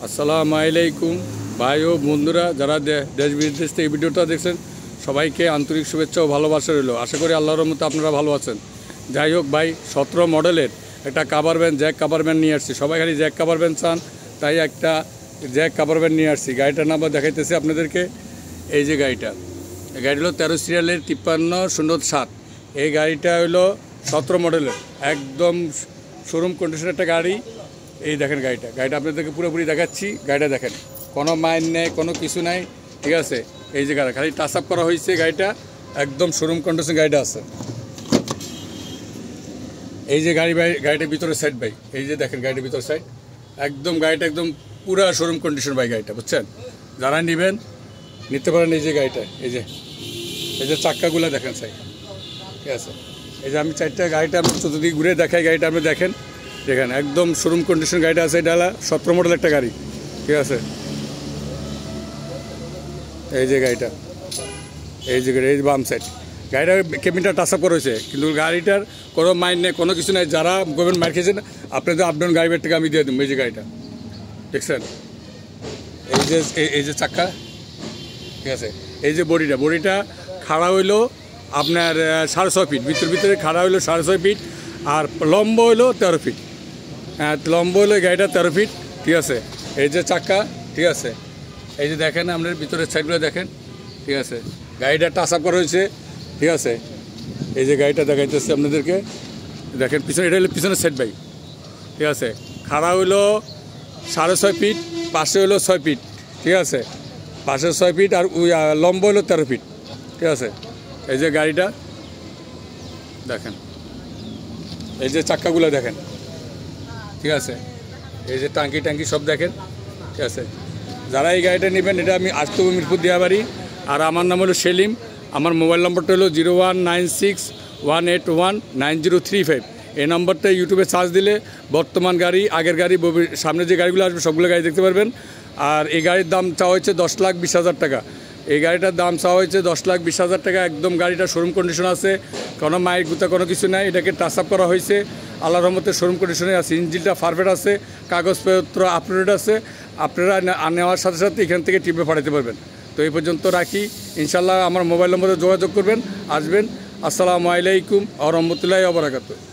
আসসালামু আলাইকুম ভাই ও বন্ধুরা, যারা দেশ বিদেশ থেকে এই ভিডিওটা দেখছেন সবাইকে আন্তরিক শুভেচ্ছা ও ভালোবাসা রইল। আশা করি আল্লাহর রহমতে আপনারা ভালো আছেন। যাই হোক ভাই, 17 মডেলের একটা cover van, Jack cover van নিয়ে আসছি। সবাই খালি জ্যাক কাভার ভ্যান চান, তাই একটা জ্যাক কাভার ভ্যান নিয়ে আসছি। গাড়িটার নাম্বার দেখাইতেছি আপনাদেরকে। এই যে গাড়িটা, এই গাড়ি হলো 13 সিরিয়ালের 5307। এই গাড়িটা হলো 17 মডেলের, একদম শোরুম কন্ডিশনের একটা গাড়ি। এই দেখেন গাড়িটা আপনাদেরকে পুরোপুরি দেখাচ্ছি। গাড়িটা দেখেন, কোনো মাইন নেই, কোনো কিছু নাই, ঠিক আছে। এই যে গাড়ি খালি টাচ আপ করা হয়েছে, গাড়িটা একদম শোরুম কন্ডিশন গাড়িটা আছে। এই যে গাড়িটার ভিতরে সাইড ভাই, এই যে দেখেন গাড়িটার ভিতরে সাইড, একদম গাড়িটা একদম পুরা শোরুম কন্ডিশন ভাই গাড়িটা, বুঝছেন। যারা নেবেন নিতে পারেন। এই যে গাড়িটা, এই যে চাক্কাগুলো দেখেন সাইড, ঠিক আছে। এই যে আমি চারটা গাড়িটা আমি চতুর্দিকে ঘুরে দেখাই, গাড়িটা আপনি দেখেন একদম শোরুম কন্ডিশন গাড়িটা আছে। এটা 17 মডেল একটা গাড়ি, ঠিক আছে। এই যে গাড়িটা, এই যে বাম সাইড, গাড়িটার কেবিনটা টাচ আপ করা হয়েছে, কিন্তু গাড়িটার কোনো মাইন্ড নেই, কোনো কিছু নেই। যারা গভর্নমেন্ট মার খেয়েছেন আপনাদের আপডাউন গাড়ির থেকে আমি দিয়ে দেবো। এই যে গাড়িটা দেখছেন, এই যে চাক্কা, ঠিক আছে। এই যে বডিটা খাড়া হইলো আপনার 6.5 ফিট, ভিতরে খাড়া হইলো 6.5 ফিট, আর লম্ব হইলো 13 ফিট। হ্যাঁ, লম্ব হইলো গাড়িটা 13 ফিট, ঠিক আছে। এই যে চাক্কা, ঠিক আছে। এই যে দেখেন আপনার ভিতরের সাইডগুলো দেখেন, ঠিক আছে। গাড়িটা টাচ আপ করা হয়েছে, ঠিক আছে। এই যে গাড়িটা দেখাইতেছে আপনাদেরকে, দেখেন পিছনে, এটা হলো পিছনের সাইড ভাই, ঠিক আছে। খাড়া হইলো 6.5 ফিট, পাশে হইলো 6 ফিট, ঠিক আছে। পাশে 6 ফিট আর লম্ব হইলো 13 ফিট, ঠিক আছে। এই যে গাড়িটা দেখেন, এই যে চাক্কাগুলো দেখেন, ঠিক আছে। এই যে টাঙ্কি সব দেখেন, ঠিক আছে। যারা এই গাড়িটা নেবেন, এটা আমি আসতে মিরপুর দিয়াবাড়ি, আর আমার নাম হলো সেলিম। আমার মোবাইল নম্বরটা হলো 01961819035। এই নম্বরটা ইউটিউবে সার্চ দিলে বর্তমান গাড়ি, আগের গাড়ি, সামনে যে গাড়িগুলো আসবে সবগুলো গাড়ি দেখতে পারবেন। আর এই গাড়ির দাম চাওয়া হয়েছে 10,20,000 টাকা। এই গাড়িটার দাম চাওয়া হয়েছে 10,20,000 টাকা। একদম গাড়িটা শোরুম কন্ডিশন আছে, কোনো মাইক গুতা কোনো কিছু নাই। এটাকে টাচ আপ করা হয়েছে, আল্লাহর রহমতে শোরুম কন্ডিশনে আছে। ইঞ্জিনটা পারফেক্ট আছে, কাগজপত্র আপডেট আছে। আপনারা নেওয়ার সাথে সাথে এখান থেকে টিপে পাঠাতে পারবেন। তো এই পর্যন্ত রাখি, ইনশাল্লাহ আমার মোবাইল নম্বরে যোগাযোগ করবেন, আসবেন। আসসালামু আলাইকুম ওয়া রাহমাতুল্লাহি ওয়া বারাকাতুহু।